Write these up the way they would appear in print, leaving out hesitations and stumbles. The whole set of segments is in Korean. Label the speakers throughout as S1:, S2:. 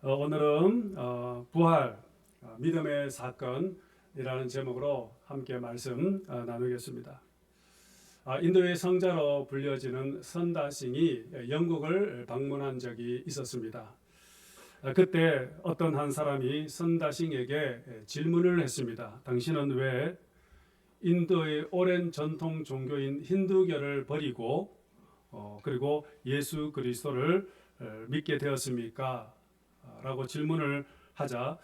S1: 오늘은 부활, 믿음의 사건이라는 제목으로 함께 말씀 나누겠습니다. 인도의 성자로 불려지는 선다싱이 영국을 방문한 적이 있었습니다. 그때 어떤 한 사람이 선다싱에게 질문을 했습니다. 당신은 왜 인도의 오랜 전통 종교인 힌두교를 버리고 그리고 예수 그리스도를 믿게 되었습니까? 라고 질문을 하자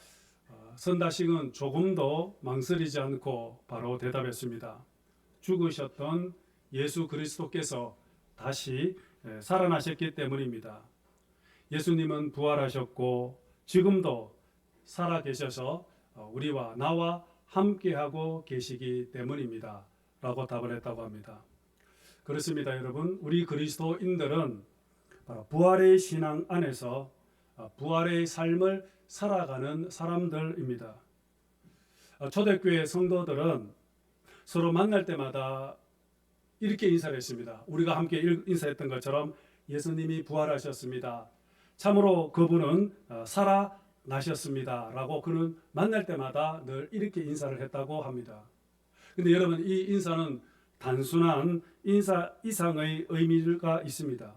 S1: 선다싱은 조금도 망설이지 않고 바로 대답했습니다. 죽으셨던 예수 그리스도께서 다시 살아나셨기 때문입니다. 예수님은 부활하셨고 지금도 살아계셔서 우리와 나와 함께하고 계시기 때문입니다. 라고 답을 했다고 합니다. 그렇습니다, 여러분. 우리 그리스도인들은 바로 부활의 신앙 안에서 부활의 삶을 살아가는 사람들입니다. 초대교회 성도들은 서로 만날 때마다 이렇게 인사를 했습니다. 우리가 함께 인사했던 것처럼 예수님이 부활하셨습니다. 참으로 그분은 살아나셨습니다. 라고 그는 만날 때마다 늘 이렇게 인사를 했다고 합니다. 근데 여러분, 이 인사는 단순한 인사 이상의 의미가 있습니다.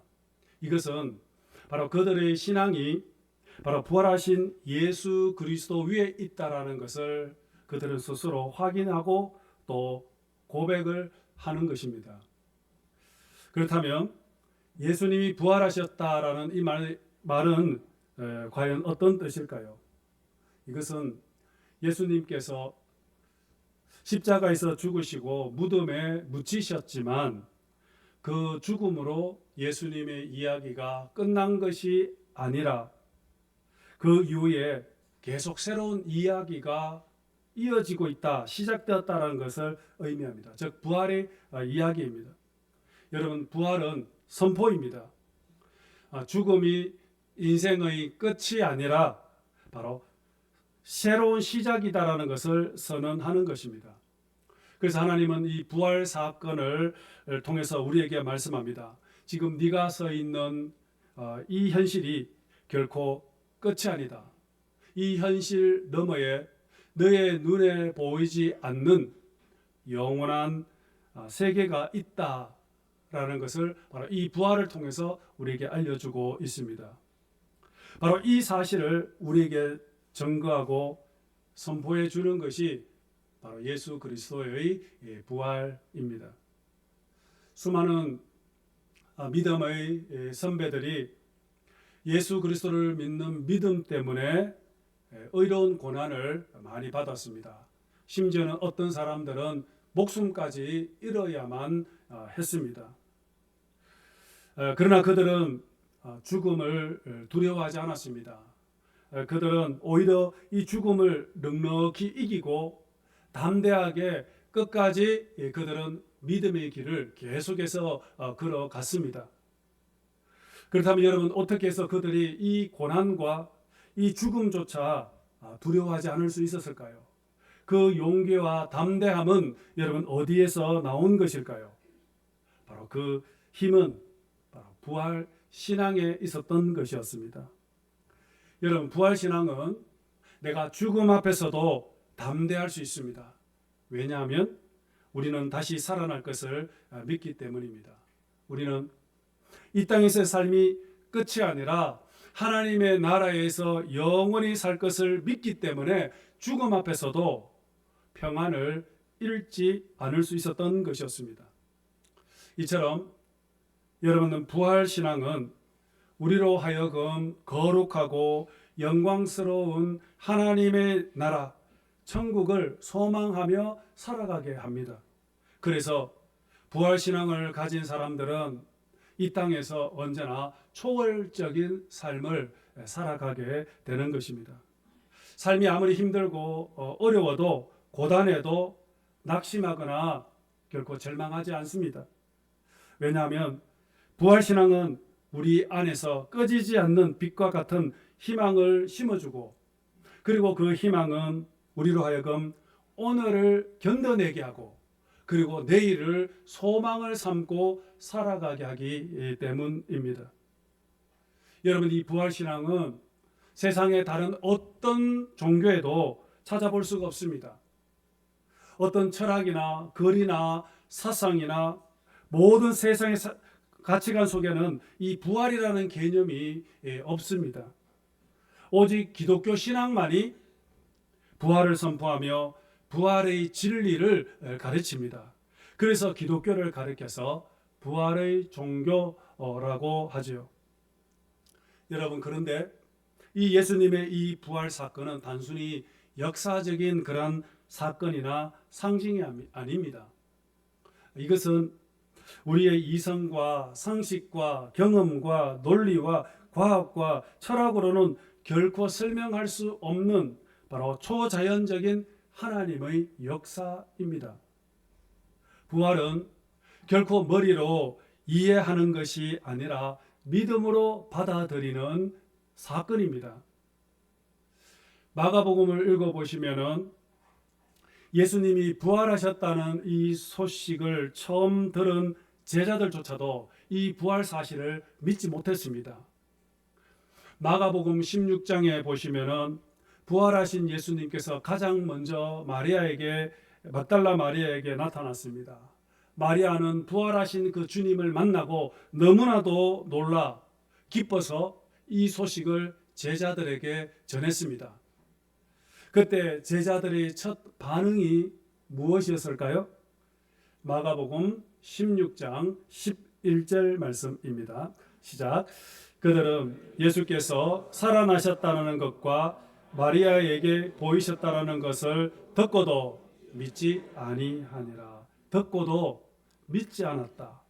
S1: 이것은 바로 그들의 신앙이 바로 부활하신 예수 그리스도 위에 있다라는 것을 그들은 스스로 확인하고 또 고백을 하는 것입니다. 그렇다면 예수님이 부활하셨다라는 이 말은 과연 어떤 뜻일까요? 이것은 예수님께서 십자가에서 죽으시고 무덤에 묻히셨지만 그 죽음으로 예수님의 이야기가 끝난 것이 아니라 그 이후에 계속 새로운 이야기가 이어지고 있다, 시작되었다는 것을 의미합니다. 즉 부활의 이야기입니다. 여러분, 부활은 선포입니다. 죽음이 인생의 끝이 아니라 바로 새로운 시작이다라는 것을 선언하는 것입니다. 그래서 하나님은 이 부활 사건을 통해서 우리에게 말씀합니다. 지금 네가 서 있는 이 현실이 결코 끝이 아니다. 이 현실 너머에 너의 눈에 보이지 않는 영원한 세계가 있다라는 것을 바로 이 부활을 통해서 우리에게 알려주고 있습니다. 바로 이 사실을 우리에게 증거하고 선포해 주는 것이 바로 예수 그리스도의 부활입니다. 수많은 믿음의 선배들이 예수 그리스도를 믿는 믿음 때문에 의로운 고난을 많이 받았습니다. 심지어는 어떤 사람들은 목숨까지 잃어야만 했습니다. 그러나 그들은 죽음을 두려워하지 않았습니다. 그들은 오히려 이 죽음을 넉넉히 이기고 담대하게 끝까지 그들은 믿음의 길을 계속해서 걸어갔습니다. 그렇다면 여러분, 어떻게 해서 그들이 이 고난과 이 죽음조차 두려워하지 않을 수 있었을까요? 그 용기와 담대함은 여러분 어디에서 나온 것일까요? 바로 그 힘은 바로 부활 신앙에 있었던 것이었습니다. 여러분, 부활 신앙은 내가 죽음 앞에서도 담대할 수 있습니다. 왜냐하면 우리는 다시 살아날 것을 믿기 때문입니다. 우리는 이 땅에서의 삶이 끝이 아니라 하나님의 나라에서 영원히 살 것을 믿기 때문에 죽음 앞에서도 평안을 잃지 않을 수 있었던 것이었습니다. 이처럼 여러분은 부활 신앙은 우리로 하여금 거룩하고 영광스러운 하나님의 나라, 천국을 소망하며 살아가게 합니다. 그래서 부활 신앙을 가진 사람들은 이 땅에서 언제나 초월적인 삶을 살아가게 되는 것입니다. 삶이 아무리 힘들고 어려워도 고단해도 낙심하거나 결코 절망하지 않습니다. 왜냐하면 부활신앙은 우리 안에서 꺼지지 않는 빛과 같은 희망을 심어주고, 그리고 그 희망은 우리로 하여금 오늘을 견뎌내게 하고, 그리고 내일을 소망을 삼고 살아가게 하기 때문입니다. 여러분, 이 부활신앙은 세상의 다른 어떤 종교에도 찾아볼 수가 없습니다. 어떤 철학이나 글이나 사상이나 모든 세상의 가치관 속에는 이 부활이라는 개념이 없습니다. 오직 기독교 신앙만이 부활을 선포하며 부활의 진리를 가르칩니다. 그래서 기독교를 가르쳐서 부활의 종교라고 하죠. 여러분, 그런데 이 예수님의 이 부활 사건은 단순히 역사적인 그런 사건이나 상징이 아닙니다. 이것은 우리의 이성과 상식과 경험과 논리와 과학과 철학으로는 결코 설명할 수 없는 바로 초자연적인 하나님의 역사입니다. 부활은 결코 머리로 이해하는 것이 아니라 믿음으로 받아들이는 사건입니다. 마가복음을 읽어보시면은 예수님이 부활하셨다는 이 소식을 처음 들은 제자들조차도 이 부활 사실을 믿지 못했습니다. 마가복음 16장에 보시면은 부활하신 예수님께서 가장 먼저 막달라 마리아에게 나타났습니다. 마리아는 부활하신 그 주님을 만나고 너무나도 놀라 기뻐서 이 소식을 제자들에게 전했습니다. 그때 제자들의 첫 반응이 무엇이었을까요? 마가복음 16장 11절 말씀입니다. 시작. 그들은 예수께서 살아나셨다는 것과 마리아에게 보이셨다는 것을 듣고도 믿지 아니하니라. 듣고도 믿지 않았다.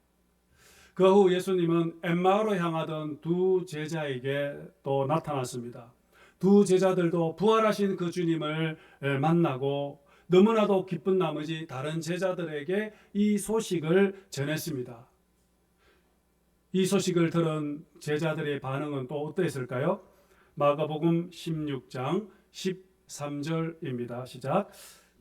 S1: 그 후 예수님은 엠마오로 향하던 두 제자에게 또 나타났습니다. 두 제자들도 부활하신 그 주님을 만나고 너무나도 기쁜 나머지 다른 제자들에게 이 소식을 전했습니다. 이 소식을 들은 제자들의 반응은 또 어떠했을까요? 마가복음 16장 13절입니다. 시작.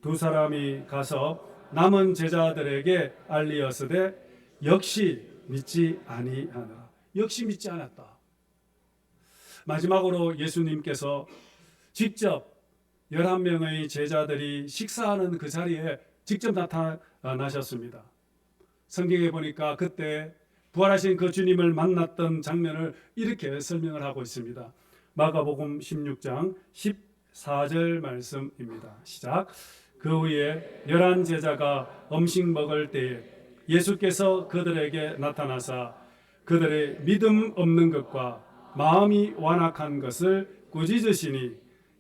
S1: 두 사람이 가서 남은 제자들에게 알리었으되 역시 믿지 아니하노라. 역시 믿지 않았다. 마지막으로 예수님께서 직접 11명의 제자들이 식사하는 그 자리에 직접 나타나셨습니다. 성경에 보니까 그때 부활하신 그 주님을 만났던 장면을 이렇게 설명을 하고 있습니다. 마가복음 16장 14절 말씀입니다. 시작. 그 후에 11 제자가 음식 먹을 때에 예수께서 그들에게 나타나사 그들의 믿음 없는 것과 마음이 완악한 것을 꾸짖으시니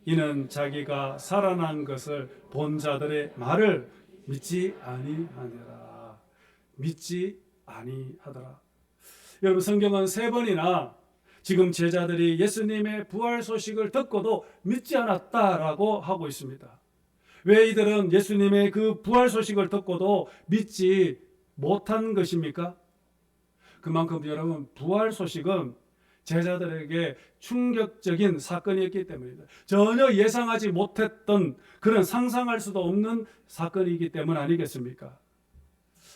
S1: 이는 자기가 살아난 것을 본 자들의 말을 믿지 아니하더라. 믿지 아니하더라. 여러분, 성경은 3번이나 지금 제자들이 예수님의 부활 소식을 듣고도 믿지 않았다라고 하고 있습니다. 왜 이들은 예수님의 그 부활 소식을 듣고도 믿지 못한 것입니까? 그만큼 여러분, 부활 소식은 제자들에게 충격적인 사건이었기 때문입니다. 전혀 예상하지 못했던 그런 상상할 수도 없는 사건이기 때문 아니겠습니까?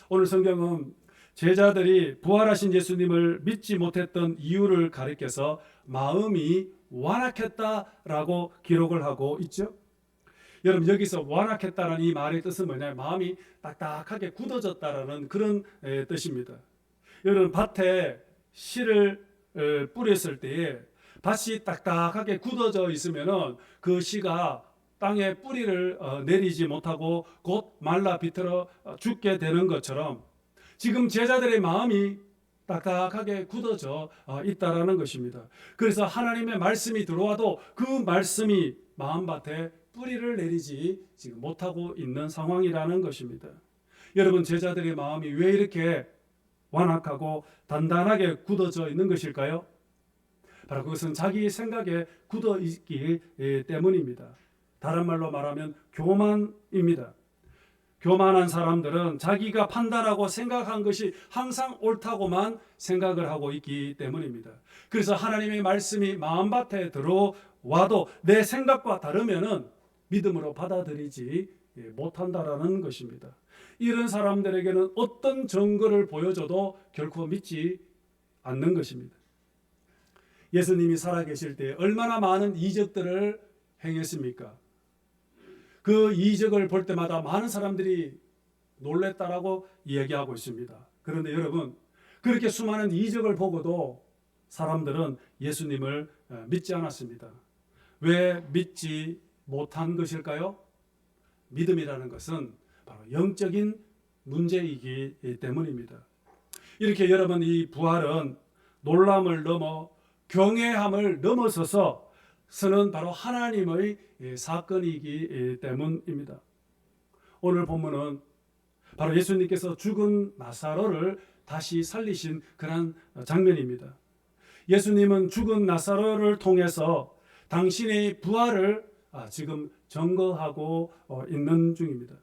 S1: 오늘 성경은 제자들이 부활하신 예수님을 믿지 못했던 이유를 가리켜서 마음이 완악했다라고 기록을 하고 있죠. 여러분, 여기서 완악했다는 이 말의 뜻은 뭐냐면 마음이 딱딱하게 굳어졌다라는 그런 뜻입니다. 여러분, 밭에 씨를 뿌렸을 때에 밭이 딱딱하게 굳어져 있으면은 그 씨가 땅에 뿌리를 내리지 못하고 곧 말라 비틀어 죽게 되는 것처럼 지금 제자들의 마음이 딱딱하게 굳어져 있다라는 것입니다. 그래서 하나님의 말씀이 들어와도 그 말씀이 마음밭에 뿌리를 내리지 지금 못하고 있는 상황이라는 것입니다. 여러분, 제자들의 마음이 왜 이렇게 완악하고 단단하게 굳어져 있는 것일까요? 바로 그것은 자기 생각에 굳어 있기 때문입니다. 다른 말로 말하면 교만입니다. 교만한 사람들은 자기가 판단하고 생각한 것이 항상 옳다고만 생각을 하고 있기 때문입니다. 그래서 하나님의 말씀이 마음밭에 들어와도 내 생각과 다르면은 믿음으로 받아들이지 못한다라는 것입니다. 이런 사람들에게는 어떤 증거를 보여줘도 결코 믿지 않는 것입니다. 예수님이 살아계실 때 얼마나 많은 이적들을 행했습니까? 그 이적을 볼 때마다 많은 사람들이 놀랬다라고 이야기하고 있습니다. 그런데 여러분, 그렇게 수많은 이적을 보고도 사람들은 예수님을 믿지 않았습니다. 왜 믿지 못한 것일까요? 믿음이라는 것은 바로 영적인 문제이기 때문입니다. 이렇게 여러분, 이 부활은 놀람을 넘어 경외함을 넘어서서 서는 바로 하나님의 사건이기 때문입니다. 오늘 본문은 바로 예수님께서 죽은 나사로를 다시 살리신 그런 장면입니다. 예수님은 죽은 나사로를 통해서 당신의 부활을 지금 증거하고 있는 중입니다.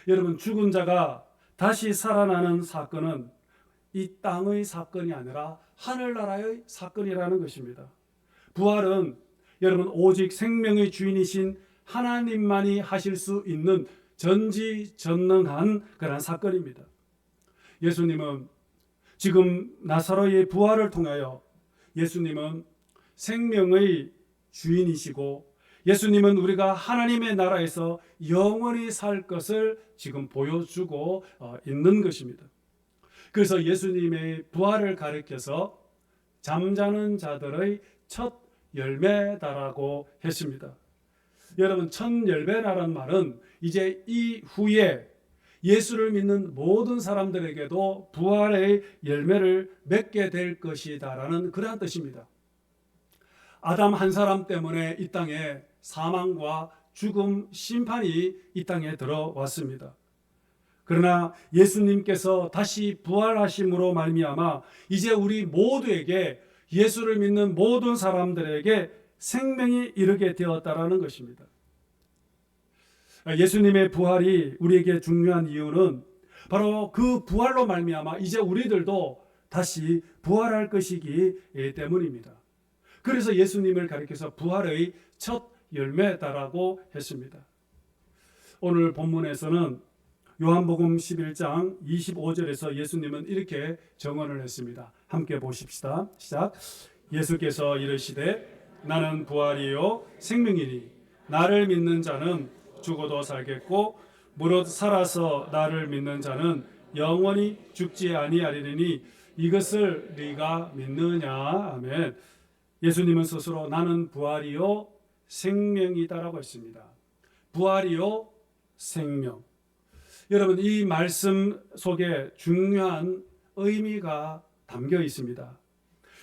S1: 여러분, 죽은 자가 다시 살아나는 사건은 이 땅의 사건이 아니라 하늘나라의 사건이라는 것입니다. 부활은 여러분, 오직 생명의 주인이신 하나님만이 하실 수 있는 전지전능한 그런 사건입니다. 예수님은 지금 나사로의 부활을 통하여 예수님은 생명의 주인이시고 예수님은 우리가 하나님의 나라에서 영원히 살 것을 지금 보여주고 있는 것입니다. 그래서 예수님의 부활을 가리켜서 잠자는 자들의 첫 열매다라고 했습니다. 여러분, 첫 열매라는 말은 이제 이후에 예수를 믿는 모든 사람들에게도 부활의 열매를 맺게 될 것이다라는 그러한 뜻입니다. 아담 한 사람 때문에 이 땅에 사망과 죽음, 심판이 이 땅에 들어왔습니다. 그러나 예수님께서 다시 부활하심으로 말미암아 이제 우리 모두에게, 예수를 믿는 모든 사람들에게 생명이 이르게 되었다라는 것입니다. 예수님의 부활이 우리에게 중요한 이유는 바로 그 부활로 말미암아 이제 우리들도 다시 부활할 것이기 때문입니다. 그래서 예수님을 가리켜서 부활의 첫 열매다라고 했습니다. 오늘 본문에서는 요한복음 11장 25절에서 예수님은 이렇게 정언을 했습니다. 함께 보십시다. 시작. 예수께서 이르시되 나는 부활이요 생명이니 나를 믿는 자는 죽어도 살겠고 무릇 살아서 나를 믿는 자는 영원히 죽지 아니하리니 이것을 네가 믿느냐. 아멘. 예수님은 스스로 나는 부활이요 생명이다라고 했습니다. 부활이요 생명. 여러분, 이 말씀 속에 중요한 의미가 담겨 있습니다.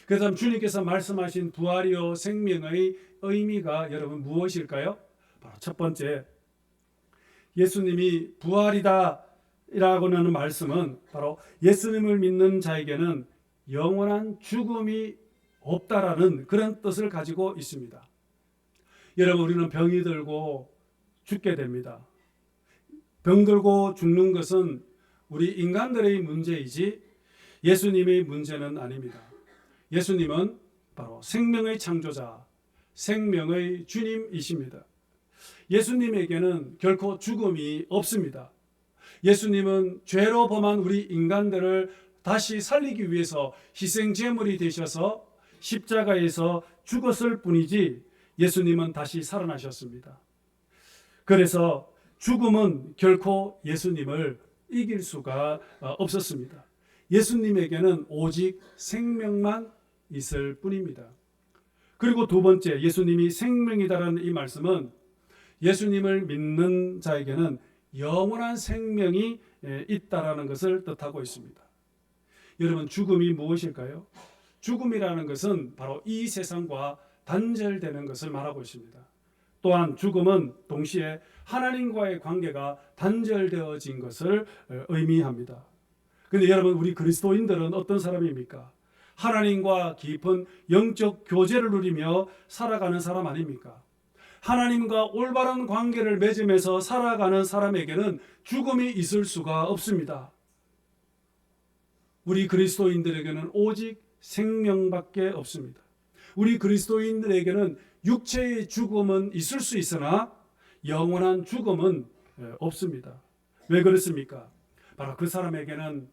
S1: 그래서 주님께서 말씀하신 부활이요 생명의 의미가 여러분 무엇일까요? 바로 첫 번째, 예수님이 부활이다 라고는 말씀은 바로 예수님을 믿는 자에게는 영원한 죽음이 없다라는 그런 뜻을 가지고 있습니다. 여러분, 우리는 병이 들고 죽게 됩니다. 병들고 죽는 것은 우리 인간들의 문제이지 예수님의 문제는 아닙니다. 예수님은 바로 생명의 창조자, 생명의 주님이십니다. 예수님에게는 결코 죽음이 없습니다. 예수님은 죄로 범한 우리 인간들을 다시 살리기 위해서 희생 제물이 되셔서 십자가에서 죽었을 뿐이지 예수님은 다시 살아나셨습니다. 그래서 죽음은 결코 예수님을 이길 수가 없었습니다. 예수님에게는 오직 생명만 있을 뿐입니다. 그리고 두 번째, 예수님이 생명이다라는 이 말씀은 예수님을 믿는 자에게는 영원한 생명이 있다라는 것을 뜻하고 있습니다. 여러분, 죽음이 무엇일까요? 죽음이라는 것은 바로 이 세상과 단절되는 것을 말하고 있습니다. 또한 죽음은 동시에 하나님과의 관계가 단절되어진 것을 의미합니다. 그런데 여러분, 우리 그리스도인들은 어떤 사람입니까? 하나님과 깊은 영적 교제를 누리며 살아가는 사람 아닙니까? 하나님과 올바른 관계를 맺으면서 살아가는 사람에게는 죽음이 있을 수가 없습니다. 우리 그리스도인들에게는 오직 생명밖에 없습니다. 우리 그리스도인들에게는 육체의 죽음은 있을 수 있으나 영원한 죽음은 없습니다. 왜 그렇습니까? 바로 그 사람에게는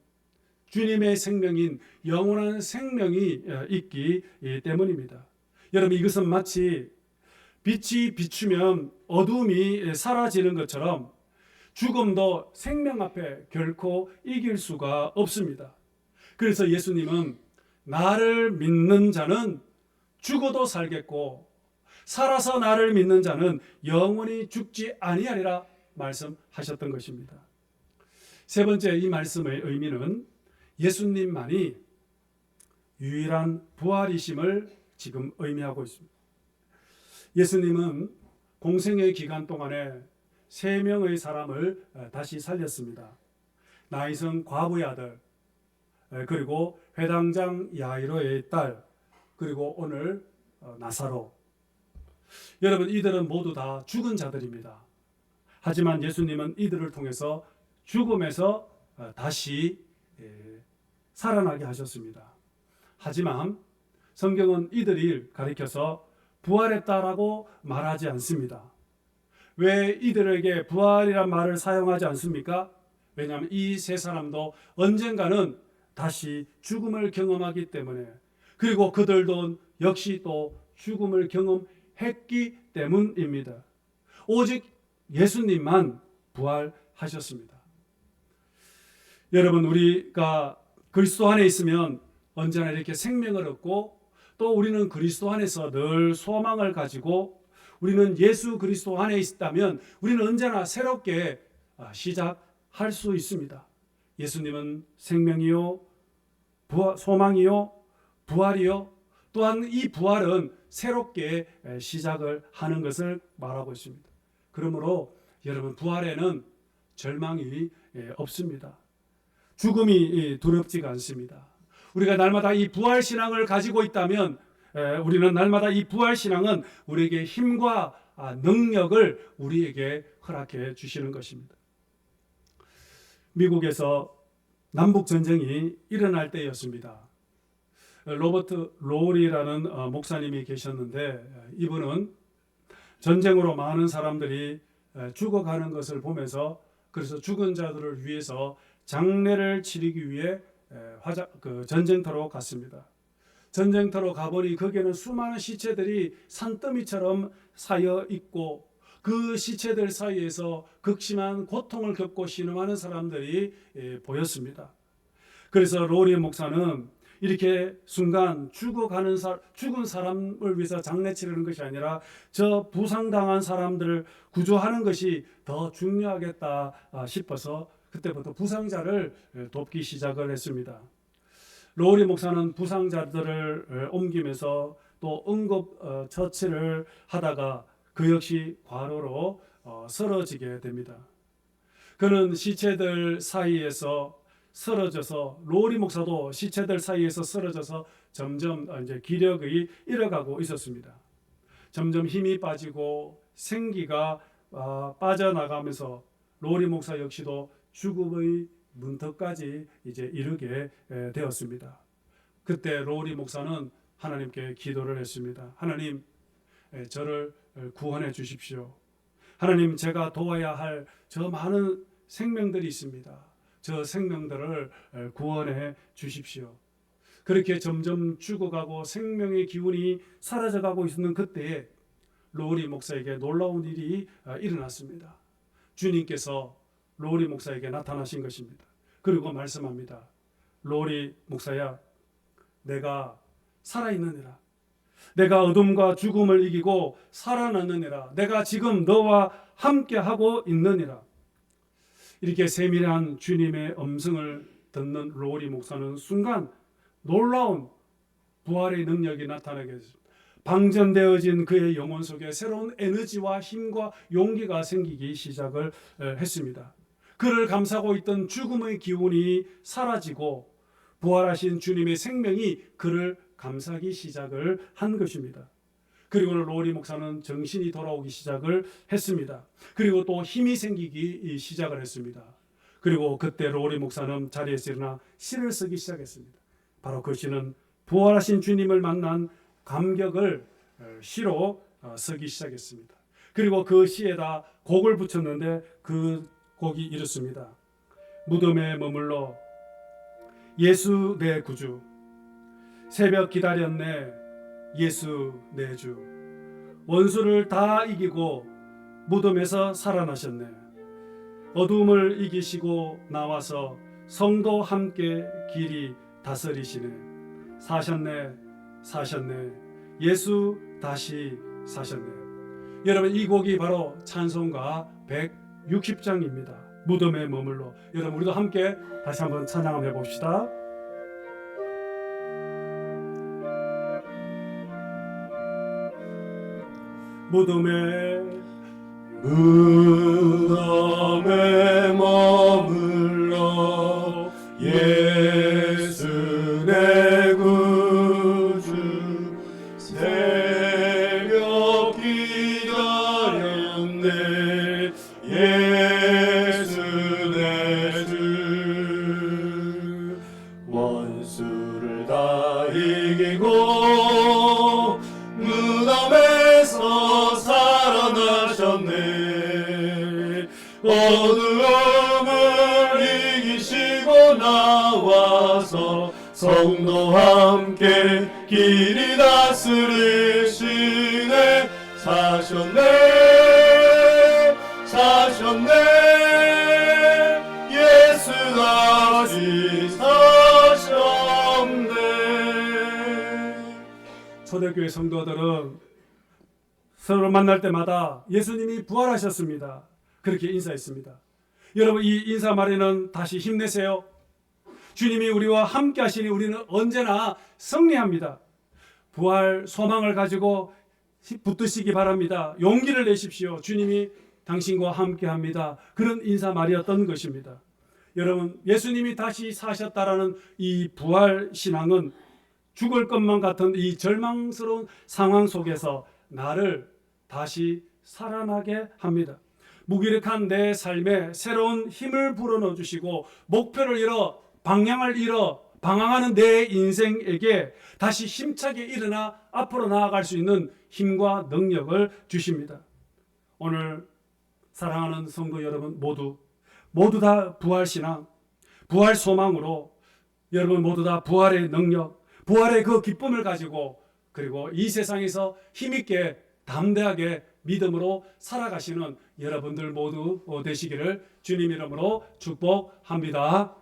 S1: 주님의 생명인 영원한 생명이 있기 때문입니다. 여러분, 이것은 마치 빛이 비추면 어둠이 사라지는 것처럼 죽음도 생명 앞에 결코 이길 수가 없습니다. 그래서 예수님은 나를 믿는 자는 죽어도 살겠고 살아서 나를 믿는 자는 영원히 죽지 아니하리라 말씀하셨던 것입니다. 세 번째, 이 말씀의 의미는 예수님만이 유일한 부활이심을 지금 의미하고 있습니다. 예수님은 공생의 기간 동안에 3명의 사람을 다시 살렸습니다. 나이성 과부의 아들, 그리고 회당장 야이로의 딸, 그리고 오늘 나사로. 여러분, 이들은 모두 다 죽은 자들입니다. 하지만 예수님은 이들을 통해서 죽음에서 다시 살아나게 하셨습니다. 하지만 성경은 이들을 가리켜서 부활했다라고 말하지 않습니다. 왜 이들에게 부활이란 말을 사용하지 않습니까? 왜냐하면 이 세 사람도 언젠가는 다시 죽음을 경험하기 때문에, 그리고 그들도 역시 또 죽음을 경험했기 때문입니다. 오직 예수님만 부활하셨습니다. 여러분, 우리가 그리스도 안에 있으면 언제나 이렇게 생명을 얻고, 또 우리는 그리스도 안에서 늘 소망을 가지고, 우리는 예수 그리스도 안에 있다면 우리는 언제나 새롭게 시작할 수 있습니다. 예수님은 생명이요, 소망이요, 부활이요, 또한 이 부활은 새롭게 시작을 하는 것을 말하고 있습니다. 그러므로 여러분, 부활에는 절망이 없습니다. 죽음이 두렵지가 않습니다. 우리가 날마다 이 부활 신앙을 가지고 있다면, 우리는 날마다 이 부활 신앙은 우리에게 힘과 능력을 우리에게 허락해 주시는 것입니다. 미국에서 남북 전쟁이 일어날 때였습니다. 로버트 로리라는 목사님이 계셨는데, 이분은 전쟁으로 많은 사람들이 죽어가는 것을 보면서, 그래서 죽은 자들을 위해서 장례를 치르기 위해 전쟁터로 갔습니다. 전쟁터로 가보니 거기에는 수많은 시체들이 산더미처럼 쌓여 있고, 그 시체들 사이에서 극심한 고통을 겪고 신음하는 사람들이 보였습니다. 그래서 로리 목사는 이렇게 순간 죽은 사람을 위해서 장례 치르는 것이 아니라 저 부상당한 사람들을 구조하는 것이 더 중요하겠다 싶어서 그때부터 부상자를 돕기 시작을 했습니다. 로리 목사는 부상자들을 옮기면서 또 응급 처치를 하다가 그 역시 과로로 쓰러지게 됩니다. 그는 시체들 사이에서 쓰러져서, 로리 목사도 시체들 사이에서 쓰러져서 점점 이제 기력이 잃어가고 있었습니다. 점점 힘이 빠지고 생기가 빠져나가면서 로리 목사 역시도 죽음의 문턱까지 이제 이르게 되었습니다. 그때 로리 목사는 하나님께 기도를 했습니다. 하나님, 저를 구원해 주십시오. 하나님, 제가 도와야 할 저 많은 생명들이 있습니다. 저 생명들을 구원해 주십시오. 그렇게 점점 죽어가고 생명의 기운이 사라져가고 있는 그때에 로리 목사에게 놀라운 일이 일어났습니다. 주님께서 로리 목사에게 나타나신 것입니다. 그리고 말씀합니다. 로리 목사야, 내가 살아있느니라. 내가 어둠과 죽음을 이기고 살아났느니라. 내가 지금 너와 함께하고 있느니라. 이렇게 세밀한 주님의 음성을 듣는 로리 목사는 순간 놀라운 부활의 능력이 나타나게 됐습니다. 방전되어진 그의 영혼 속에 새로운 에너지와 힘과 용기가 생기기 시작을 했습니다. 그를 감싸고 있던 죽음의 기운이 사라지고 부활하신 주님의 생명이 그를 감싸기 시작을 한 것입니다. 그리고 로리 목사는 정신이 돌아오기 시작을 했습니다. 그리고 또 힘이 생기기 시작을 했습니다. 그리고 그때 로리 목사는 자리에서 일어나 시를 쓰기 시작했습니다. 바로 그 시는 부활하신 주님을 만난 감격을 시로 쓰기 시작했습니다. 그리고 그 시에다 곡을 붙였는데 그 곡이 이렇습니다. 무덤에 머물러 예수 내 구주. 새벽 기다렸네 예수 내 주. 원수를 다 이기고 무덤에서 살아나셨네. 어둠을 이기시고 나와서 성도 함께 길이 다스리시네. 사셨네 사셨네 예수 다시 사셨네. 여러분, 이 곡이 바로 찬송가 160장입니다. 무덤에 머물러. 여러분, 우리도 함께 다시 한번 찬양 한번 해봅시다. 무덤에 머물러 예수 내 구주. 새벽 기다렸네 예수 내 주. 원수를 다 이기고 무덤에서 살아나셨네. 어두움을 이기시고 나와서 성도 함께 길이 다스리시네. 사셨네 사셨네 예수 다시 사셨네. 초대교회 성도들은 서로 만날 때마다 예수님이 부활하셨습니다, 그렇게 인사했습니다. 여러분, 이 인사 말에는 다시 힘내세요. 주님이 우리와 함께 하시니 우리는 언제나 승리합니다. 부활 소망을 가지고 붙드시기 바랍니다. 용기를 내십시오. 주님이 당신과 함께 합니다. 그런 인사 말이었던 것입니다. 여러분, 예수님이 다시 사셨다라는 이 부활 신앙은 죽을 것만 같은 이 절망스러운 상황 속에서 나를 다시 살아나게 합니다. 무기력한 내 삶에 새로운 힘을 불어넣어 주시고 목표를 잃어 방향을 잃어 방황하는 내 인생에게 다시 힘차게 일어나 앞으로 나아갈 수 있는 힘과 능력을 주십니다. 오늘 사랑하는 성도 여러분, 모두 다 부활신앙, 부활 소망으로 여러분 모두 다 부활의 능력, 부활의 그 기쁨을 가지고 그리고 이 세상에서 힘있게 담대하게 믿음으로 살아가시는 여러분들 모두 되시기를 주님 이름으로 축복합니다.